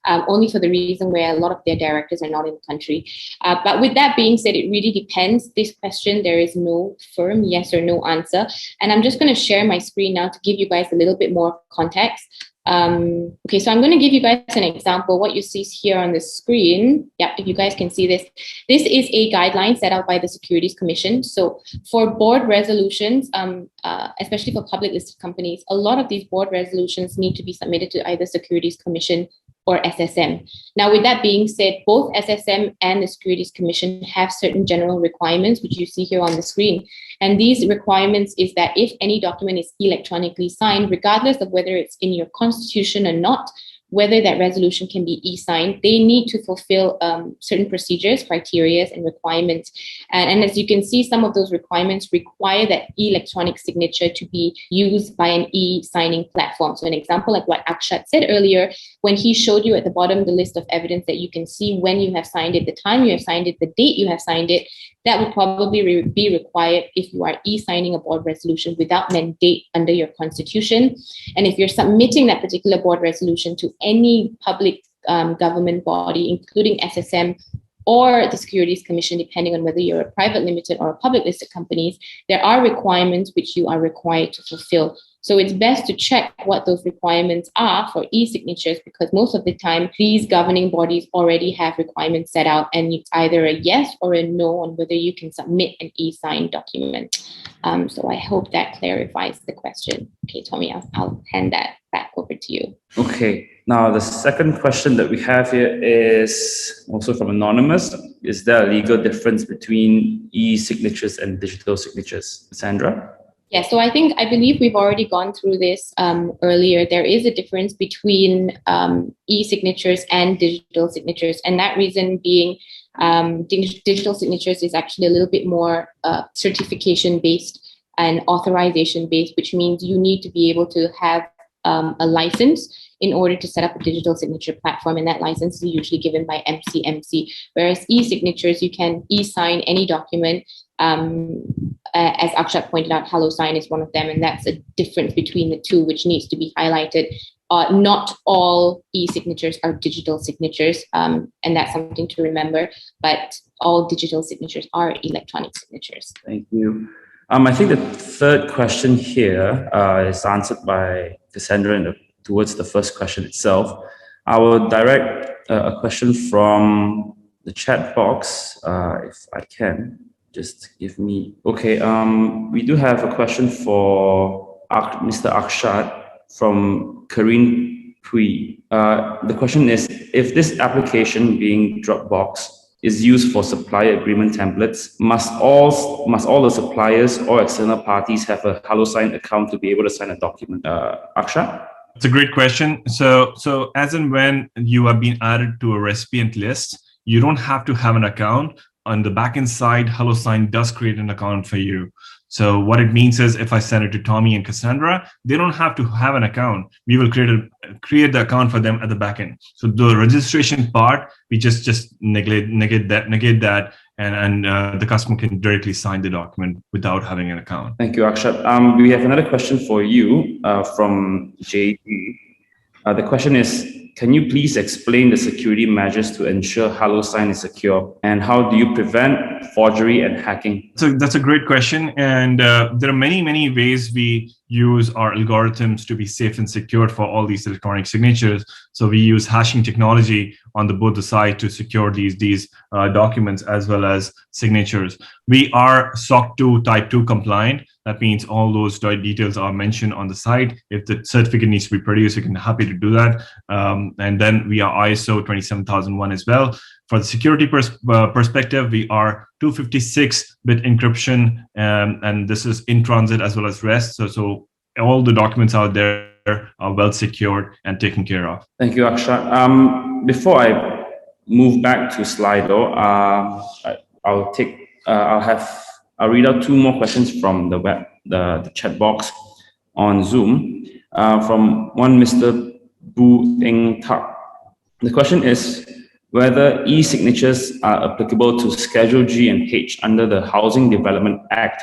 Only for the reason where a lot of their directors are not in the country. But with that being said, it really depends. This question, there is no firm yes or no answer. And I'm just going to share my screen now to give you guys a little bit more context. Okay, so I'm going to give you guys an example. What you see here on the screen, if you guys can see this, this is a guideline set out by the Securities Commission. So for board resolutions, especially for public listed companies, a lot of these board resolutions need to be submitted to either Securities Commission or SSM. Now, with that being said, both SSM and the Securities Commission have certain general requirements, which you see here on the screen. And these requirements is that if any document is electronically signed, regardless of whether it's in your constitution or not, whether that resolution can be e-signed, they need to fulfill certain procedures, criteria, and requirements. And as you can see, some of those requirements require that electronic signature to be used by an e-signing platform. So an example like what Akshat said earlier, when he showed you at the bottom the list of evidence that you can see when you have signed it, the time you have signed it, the date you have signed it, that would probably be required if you are e-signing a board resolution without mandate under your constitution. And if you're submitting that particular board resolution to any public government body, including SSM or the Securities Commission, depending on whether you're a private limited or a public listed companies, there are requirements which you are required to fulfill. So it's best to check what those requirements are for e-signatures, because most of the time, these governing bodies already have requirements set out, and it's either a yes or a no on whether you can submit an e-signed document. So I hope that clarifies the question. Okay, Tommy, I'll hand that back over to you. Okay, now the second question that we have here is also from Anonymous. Is there a legal difference between e-signatures and digital signatures? Cassandra? Yeah, so I believe we've already gone through this earlier. There is a difference between e-signatures and digital signatures, and that reason being digital signatures is actually a little bit more certification-based and authorization-based, which means you need to be able to have a license in order to set up a digital signature platform, and that license is usually given by MCMC. Whereas e-signatures, you can e-sign any document. As Akshat pointed out, HelloSign is one of them, and that's a difference between the two, which needs to be highlighted. Not all e-signatures are digital signatures, and that's something to remember, but all digital signatures are electronic signatures. Thank you. I think the third question here is answered by Cassandra towards the first question itself. I will direct a question from the chat box, if I can. Just give me. Okay, we do have a question for Mr. Akshat from Karin Pui. The question is, if this application being Dropbox is used for supplier agreement templates, must all the suppliers or external parties have a HelloSign account to be able to sign a document? Akshat? It's a great question. So as and when you are being added to a recipient list, you don't have to have an account. On the backend side, HelloSign does create an account for you. So what it means is, if I send it to Tommy and Cassandra, they don't have to have an account. We will create the account for them at the backend. So the registration part, we just negate that, and the customer can directly sign the document without having an account. Thank you, Akshat. We have another question for you from JD. The question is, can you please explain the security measures to ensure HelloSign is secure, and how do you prevent forgery and hacking? So that's a great question, and there are many ways we use our algorithms to be safe and secure for all these electronic signatures. So we use hashing technology on both the side to secure these documents as well as signatures. We are SOC 2 Type 2 compliant. That means all those details are mentioned on the site. If the certificate needs to be produced, you can happy to do that. And then we are ISO 27001 as well. For the security perspective, we are 256-bit encryption, and this is in transit as well as rest. So all the documents out there are well secured and taken care of. Thank you, Akshat. Before I move back to Slido, I'll have I'll read out two more questions from the chat box on Zoom. From one Mr. Bu Eng Tak. The question is whether e-signatures are applicable to Schedule G and H under the Housing Development Act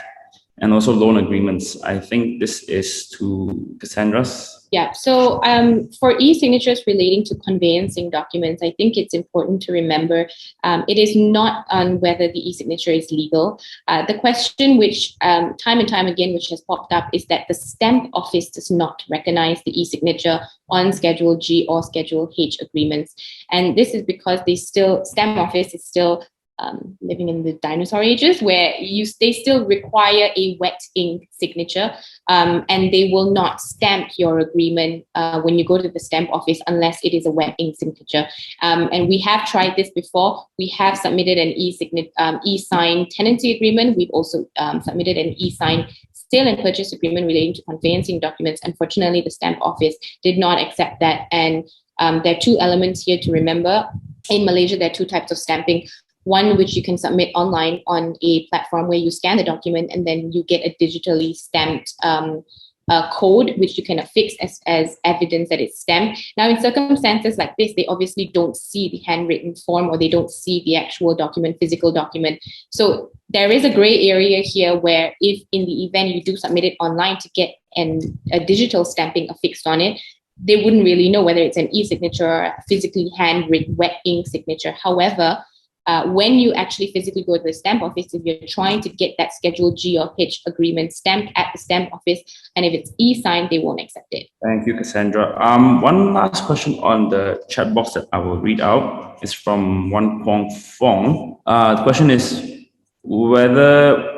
and also loan agreements. I think this is to Cassandra's. Yeah, so for e-signatures relating to conveyancing documents, I think it's important to remember it is not on whether the e-signature is legal. The question which time and time again, which has popped up is that the stamp office does not recognize the e-signature on Schedule G or Schedule H agreements. And this is because stamp office is still living in the dinosaur ages where they still require a wet ink signature and they will not stamp your agreement when you go to the stamp office unless it is a wet ink signature. And we have tried this before. We have submitted an e-sign tenancy agreement. We've also submitted an e-sign sale and purchase agreement relating to conveyancing documents. Unfortunately, the stamp office did not accept that. And there are two elements here to remember. In Malaysia, there are two types of stamping. One which you can submit online on a platform where you scan the document and then you get a digitally stamped code which you can affix as evidence that it's stamped. Now, in circumstances like this, they obviously don't see the handwritten form or they don't see the actual document, physical document. So there is a gray area here where if in the event you do submit it online to get a digital stamping affixed on it, they wouldn't really know whether it's an e-signature or a physically handwritten wet ink signature. However, when you actually physically go to the stamp office, if you're trying to get that Schedule G or H agreement stamped at the stamp office, and if it's e-signed, they won't accept it. Thank you, Cassandra. One last question on the chat box that I will read out is from Wan Pong Fong. The question is whether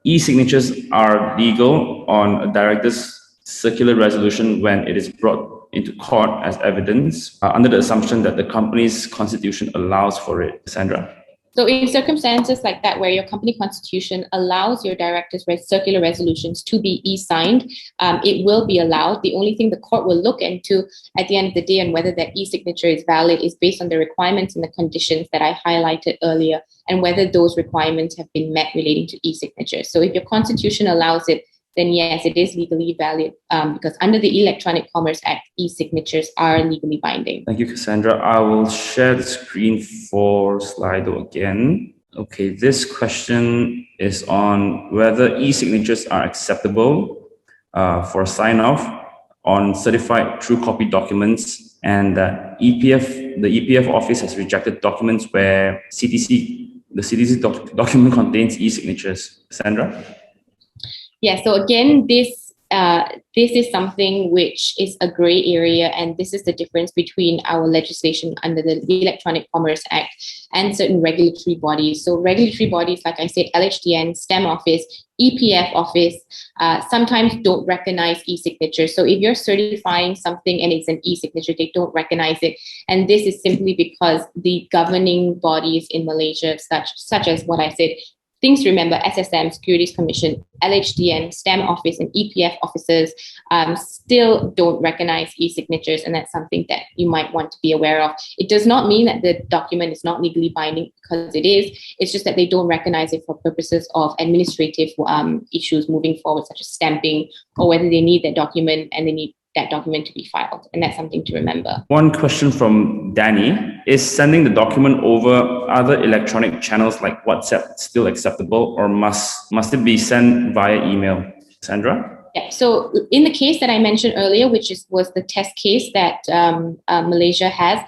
e-signatures are legal on a director's circular resolution when it is brought into court as evidence under the assumption that the company's constitution allows for it. Cassandra. So in circumstances like that, where your company constitution allows your director's circular resolutions to be e-signed, it will be allowed. The only thing the court will look into at the end of the day and whether that e-signature is valid is based on the requirements and the conditions that I highlighted earlier and whether those requirements have been met relating to e-signatures. So if your constitution allows it, then yes, it is legally valid because under the Electronic Commerce Act, e-signatures are legally binding. Thank you, Cassandra. I will share the screen for Slido again. Okay, this question is on whether e-signatures are acceptable for sign-off on certified true copy documents and that the EPF office has rejected documents where the CTC document contains e-signatures. Cassandra? Yeah, so again, this is something which is a gray area, and this is the difference between our legislation under the Electronic Commerce Act and certain regulatory bodies. So regulatory bodies, like I said, LHDN, STEM office, EPF office, sometimes don't recognize e-signatures. So if you're certifying something and it's an e-signature, they don't recognize it. And this is simply because the governing bodies in Malaysia, such as what I said, things to remember: SSM, Securities Commission, LHDN, STEM office, and EPF officers still don't recognize e-signatures, and that's something that you might want to be aware of. It does not mean that the document is not legally binding, because it is. It's just that they don't recognize it for purposes of administrative issues moving forward, such as stamping, or whether they need that document and they need that document to be filed, and that's something to remember. One question from Danny: is sending the document over other electronic channels like WhatsApp still acceptable, or must it be sent via email? Sandra? Yeah, so in the case that I mentioned earlier, which was the test case that Malaysia has,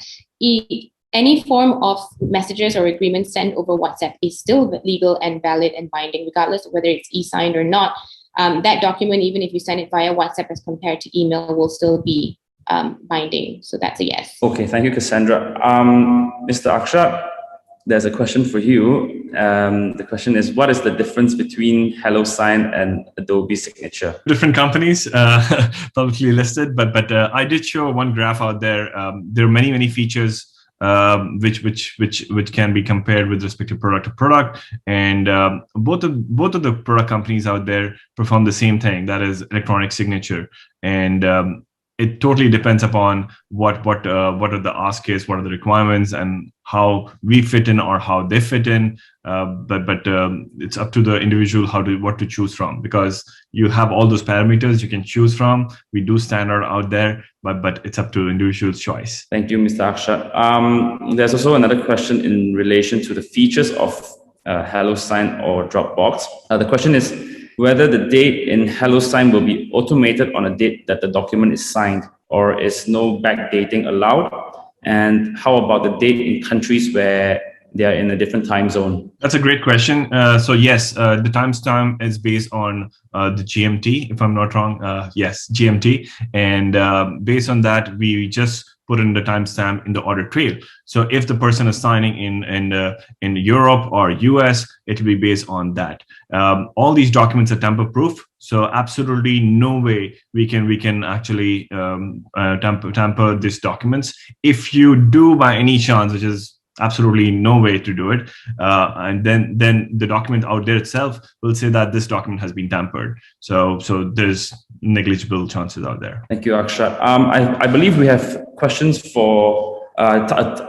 any form of messages or agreements sent over WhatsApp is still legal and valid and binding, regardless of whether it's e-signed or not. That document, even if you send it via WhatsApp as compared to email, will still be binding. So that's a yes. Okay, thank you, Cassandra. Mr. Akshat, there's a question for you. The question is, what is the difference between HelloSign and Adobe Signature? Different companies, publicly listed, but I did show one graph out there. There are many features which can be compared with respect to product to product, and both of the product companies out there perform the same thing, that is electronic signature. And it totally depends upon what are the ask is, what are the requirements, and how we fit in or how they fit in. But it's up to the individual what to choose from, because you have all those parameters you can choose from. We do standard out there, but it's up to individual's choice. Thank you, Mr. Akshat. There's also another question in relation to the features of HelloSign or Dropbox. The question is whether the date in HelloSign will be automated on a date that the document is signed, or is no backdating allowed? And how about the date in countries where they are in a different time zone? That's a great question. So yes, the timestamp is based on the GMT, if I'm not wrong. Yes, GMT. And based on that, we just put in the timestamp in the audit trail. So if the person is signing in Europe or US, it will be based on that. All these documents are tamper-proof, so absolutely no way we can actually tamper these documents. If you do by any chance, which is absolutely no way to do it, and then the document out there itself will say that this document has been tampered. So there's negligible chances out there. Thank you, Akshat. I believe we have questions for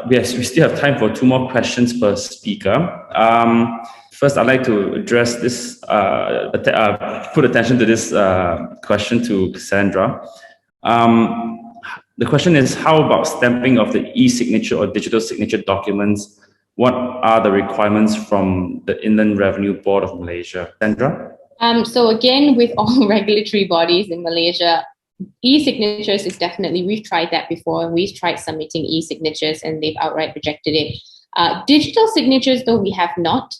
yes, we still have time for 2 more questions per speaker. First, I'd like to address this, put attention to this question to Cassandra. The question is, how about stamping of the e-signature or digital signature documents? What are the requirements from the Inland Revenue Board of Malaysia? Cassandra? So again, with all regulatory bodies in Malaysia, e-signatures is definitely, we've tried that before. We've tried submitting e-signatures and they've outright rejected it. Digital signatures, though, we have not.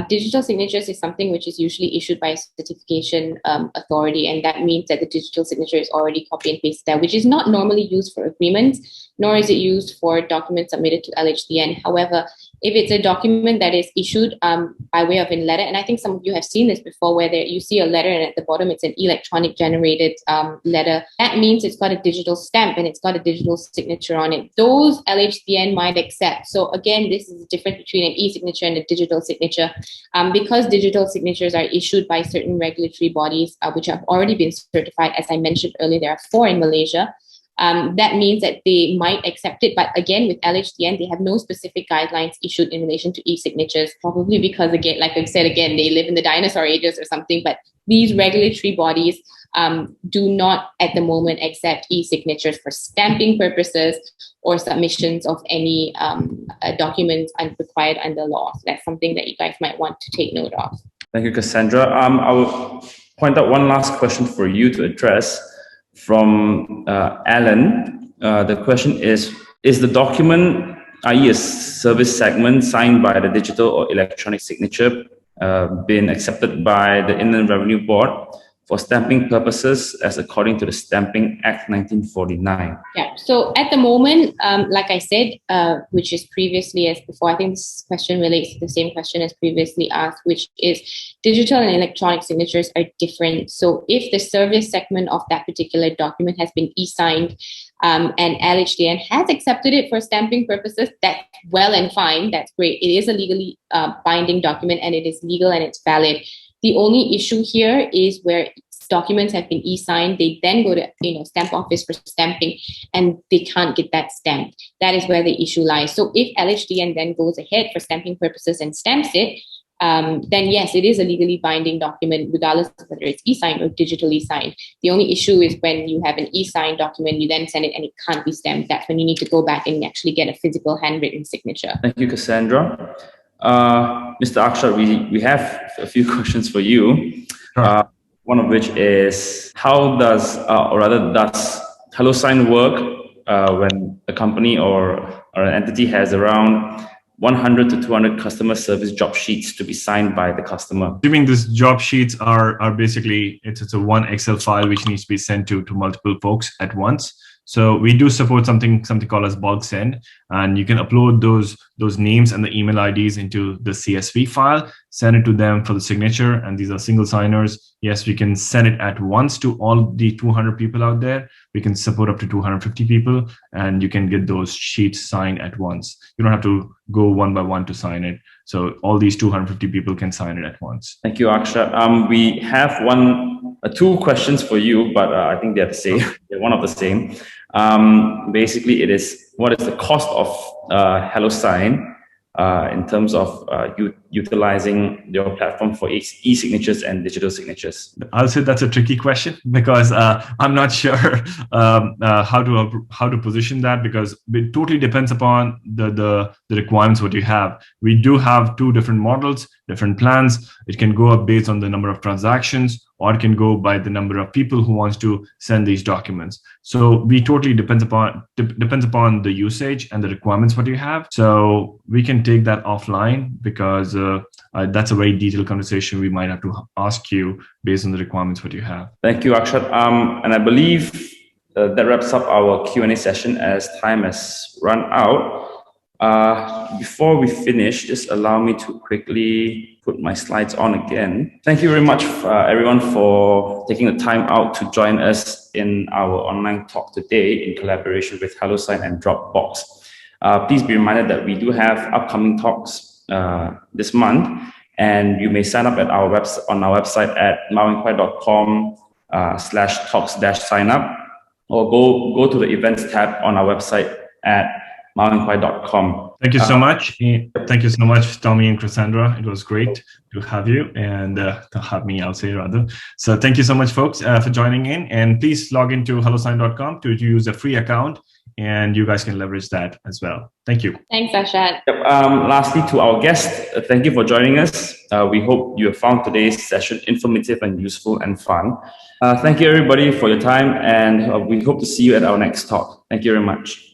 Digital signatures is something which is usually issued by a certification authority, and that means that the digital signature is already copy and pasted there, which is not normally used for agreements, nor is it used for documents submitted to LHDN. However, if it's a document that is issued by way of a letter, and I think some of you have seen this before, where you see a letter and at the bottom it's an electronic generated letter, that means it's got a digital stamp and it's got a digital signature on it. Those LHDN might accept. So again, this is the difference between an e-signature and a digital signature. Because digital signatures are issued by certain regulatory bodies, which have already been certified, as I mentioned earlier, there are 4 in Malaysia. That means that they might accept it. But again, with LHDN, they have no specific guidelines issued in relation to e-signatures, probably because, again, like I've said, again, they live in the dinosaur ages or something. But these regulatory bodies do not at the moment accept e-signatures for stamping purposes or submissions of any documents required under law. So that's something that you guys might want to take note of. Thank you, Cassandra. I will point out one last question for you to address from Alan. The question is the document, i.e. a service segment signed by the digital or electronic signature, been accepted by the Inland Revenue Board for stamping purposes as according to the Stamping Act 1949? Yeah, so at the moment, like I said, which is previously as before, I think this question relates to the same question as previously asked, which is digital and electronic signatures are different. So if the service segment of that particular document has been e-signed and LHDN has accepted it for stamping purposes, that's well and fine, that's great. It is a legally binding document and it is legal and it's valid. The only issue here is where documents have been e-signed, they then go to stamp office for stamping and they can't get that stamped. That is where the issue lies. So if LHDN then goes ahead for stamping purposes and stamps it, then yes, it is a legally binding document regardless of whether it's e-signed or digitally signed. The only issue is when you have an e-signed document, you then send it and it can't be stamped. That's when you need to go back and actually get a physical handwritten signature. Thank you, Cassandra. Mr. Akshat, we have a few questions for you. Sure. One of which is, how does, or rather does HelloSign work when a company or an entity has around 100 to 200 customer service job sheets to be signed by the customer? Assuming these job sheets are basically, it's a one Excel file which needs to be sent to multiple folks at once. So we do support something called as bulk send, and you can upload those names and the email IDs into the CSV file, send it to them for the signature, and these are single signers. Yes, we can send it at once to all the 200 people out there. We can support up to 250 people, and you can get those sheets signed at once. You don't have to go one by one to sign it. So all these 250 people can sign it at once. Thank you, Akshat. We have one two questions for you, but I think they're the same. They're one of the same. Basically, it is, what is the cost of HelloSign in terms of utilizing your platform for e-signatures and digital signatures? I'll say that's a tricky question because I'm not sure how to position that, because it totally depends upon the requirements what you have. We do have two different models, different plans. It can go up based on the number of transactions, or it can go by the number of people who wants to send these documents. So we totally depends upon the usage and the requirements what you have. So we can take that offline, because that's a very detailed conversation we might have to ask you based on the requirements what you have. Thank you, Akshat. And I believe that wraps up our Q&A session as time has run out. Before we finish, just allow me to quickly put my slides on again. Thank you very much, everyone, for taking the time out to join us in our online talk today in collaboration with HelloSign and Dropbox. Please be reminded that we do have upcoming talks this month, and you may sign up at our website at maoinquire.com/talks-sign-up, or go to the events tab on our website at maoinquire.com. Thank you so much. Thank you so much, Tommy and Cassandra. It was great to have you, and to have me, I'll say rather. So thank you so much, folks, for joining in. And please log into hellosign.com to use a free account, and you guys can leverage that as well. Thank you. Thanks, Akshat. Yep. Lastly, to our guests, thank you for joining us. We hope you have found today's session informative and useful and fun. Thank you, everybody, for your time, and we hope to see you at our next talk. Thank you very much.